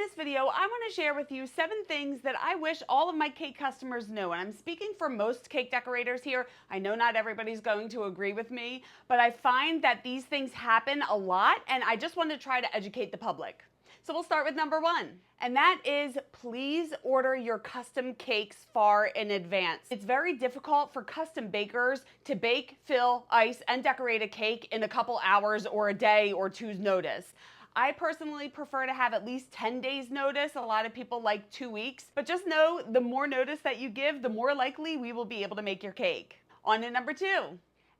this video, I want to share with you 7 things that I wish all of my cake customers knew. And I'm speaking for most cake decorators here. I know not everybody's going to agree with me, but I find that these things happen a lot, and I just want to try to educate the public. So we'll start with number 1, and that is please order your custom cakes far in advance. It's very difficult for custom bakers to bake, fill, ice, and decorate a cake in a couple hours or a day or two's notice. I personally prefer to have at least 10 days notice. A lot of people like 2 weeks, but just know the more notice that you give, the more likely we will be able to make your cake. On to number 2.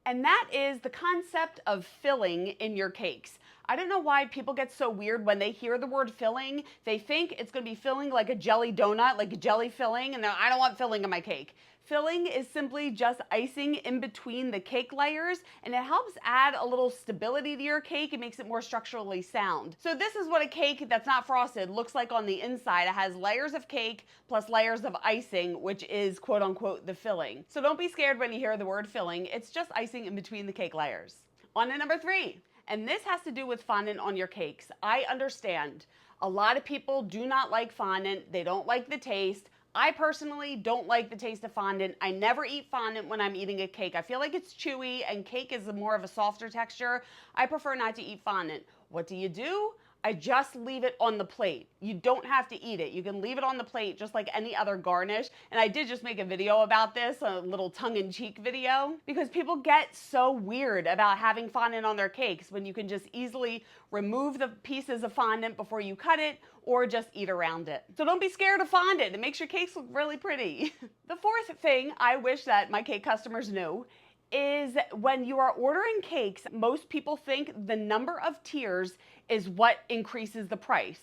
And that is the concept of filling in your cakes. I don't know why people get so weird when they hear the word filling. They think it's going to be filling like a jelly donut, like a jelly filling, and I don't want filling in my cake. Filling is simply just icing in between the cake layers, and it helps add a little stability to your cake. It makes it more structurally sound. So this is what a cake that's not frosted looks like on the inside. It has layers of cake plus layers of icing, which is quote unquote the filling. So don't be scared when you hear the word filling. It's just icing in between the cake layers. On to number 3. And this has to do with fondant on your cakes. I understand. A lot of people do not like fondant. They don't like the taste. I personally don't like the taste of fondant. I never eat fondant when I'm eating a cake. I feel like it's chewy, and cake is more of a softer texture. I prefer not to eat fondant. What do? I just leave it on the plate. You don't have to eat it. You can leave it on the plate just like any other garnish. And I did just make a video about this, a little tongue-in-cheek video, because people get so weird about having fondant on their cakes when you can just easily remove the pieces of fondant before you cut it or just eat around it. So don't be scared of fondant. It makes your cakes look really pretty. The 4th thing I wish that my cake customers knew is when you are ordering cakes, most people think the number of tiers is what increases the price.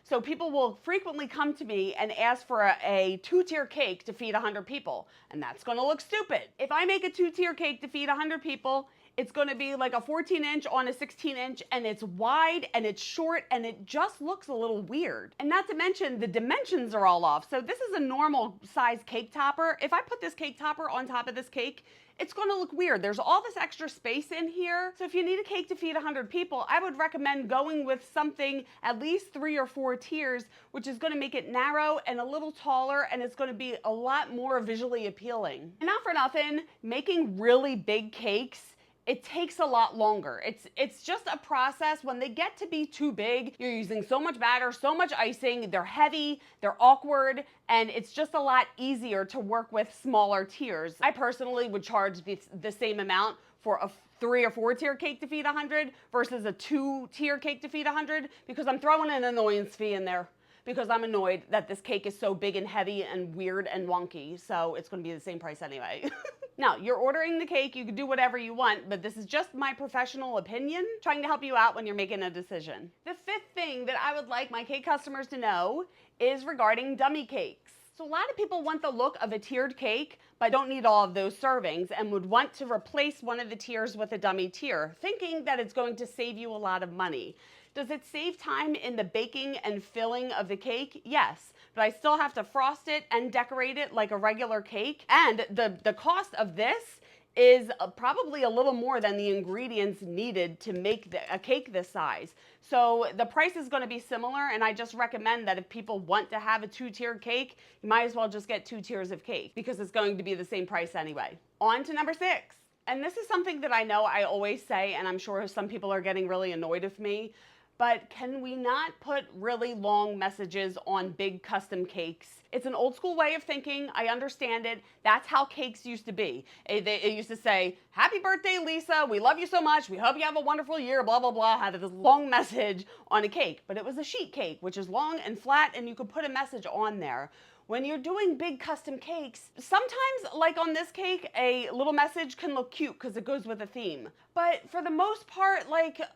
So people will frequently come to me and ask for a 2-tier cake to feed 100 people, and that's gonna look stupid. If I make a 2-tier cake to feed 100 people, it's gonna be like a 14-inch on a 16-inch, and it's wide and it's short and it just looks a little weird. And not to mention the dimensions are all off. So this is a normal size cake topper. If I put this cake topper on top of this cake, it's gonna look weird. There's all this extra space in here. So if you need a cake to feed 100 people, I would recommend going with something at least 3 or 4 tiers, which is gonna make it narrow and a little taller, and it's gonna be a lot more visually appealing. And not for nothing, making really big cakes, it takes a lot longer. It's just a process. When they get to be too big, you're using so much batter, so much icing, they're heavy, they're awkward, and it's just a lot easier to work with smaller tiers. I personally would charge the same amount for a 3 or 4 tier cake to feed 100 versus a 2-tier cake to feed 100, because I'm throwing an annoyance fee in there, because I'm annoyed that this cake is so big and heavy and weird and wonky. So it's gonna be the same price anyway. Now, you're ordering the cake, you can do whatever you want, but this is just my professional opinion, trying to help you out when you're making a decision. The 5th thing that I would like my cake customers to know is regarding dummy cakes. So a lot of people want the look of a tiered cake, but don't need all of those servings, and would want to replace one of the tiers with a dummy tier, thinking that it's going to save you a lot of money. Does it save time in the baking and filling of the cake? Yes, but I still have to frost it and decorate it like a regular cake. And the cost of this is probably a little more than the ingredients needed to make a cake this size. So the price is going to be similar, and I just recommend that if people want to have a 2-tiered cake, you might as well just get 2 tiers of cake, because it's going to be the same price anyway. On to number 6. And this is something that I know I always say, and I'm sure some people are getting really annoyed with me, but can we not put really long messages on big custom cakes? It's an old school way of thinking. I understand it. That's how cakes used to be. It used to say, "Happy birthday, Lisa. We love you so much. We hope you have a wonderful year," blah, blah, blah. Had this long message on a cake, but it was a sheet cake, which is long and flat, and you could put a message on there. When you're doing big custom cakes, sometimes, like on this cake, a little message can look cute because it goes with a theme. But for the most part,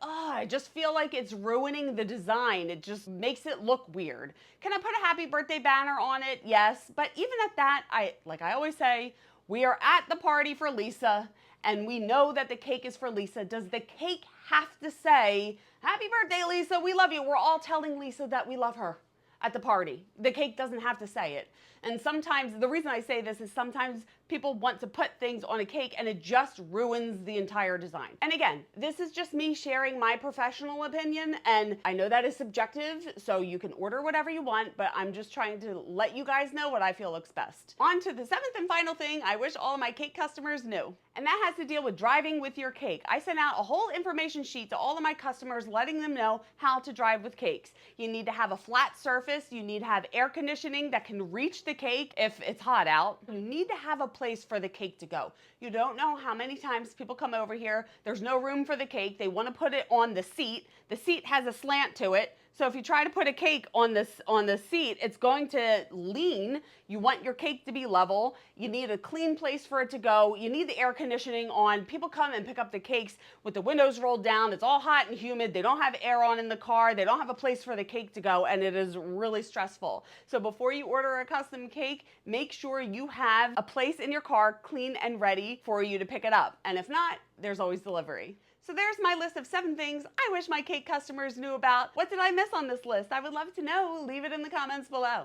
I just feel like it's ruining the design. It just makes it look weird. Can I put a happy birthday banner on it? Yes. But even at that, like I always say, we are at the party for Lisa, and we know that the cake is for Lisa. Does the cake have to say, "Happy birthday, Lisa, we love you"? We're all telling Lisa that we love her. at the party. The cake doesn't have to say it. And sometimes, the reason I say this is sometimes people want to put things on a cake and it just ruins the entire design. And again, this is just me sharing my professional opinion, and I know that is subjective, so you can order whatever you want, but I'm just trying to let you guys know what I feel looks best. On to the seventh and final thing I wish all of my cake customers knew. And that has to deal with driving with your cake. I sent out a whole information sheet to all of my customers letting them know how to drive with Kakes. You need to have a flat surface. You need to have air conditioning that can reach the cake if it's hot out. You need to have a place for the cake to go. You don't know how many times people come over here, there's no room for the cake, they want to put it on the seat. The seat has a slant to it. So if you try to put a cake on the seat, it's going to lean. You want your cake to be level. You need a clean place for it to go. You need the air conditioning on. People come and pick up the cakes with the windows rolled down. It's all hot and humid. They don't have air on in the car. They don't have a place for the cake to go, and it is really stressful. So before you order a custom cake, make sure you have a place in your car clean and ready for you to pick it up. And if not, there's always delivery. So there's my list of 7 things I wish my cake customers knew about. What did I miss on this list? I would love to know. Leave it in the comments below.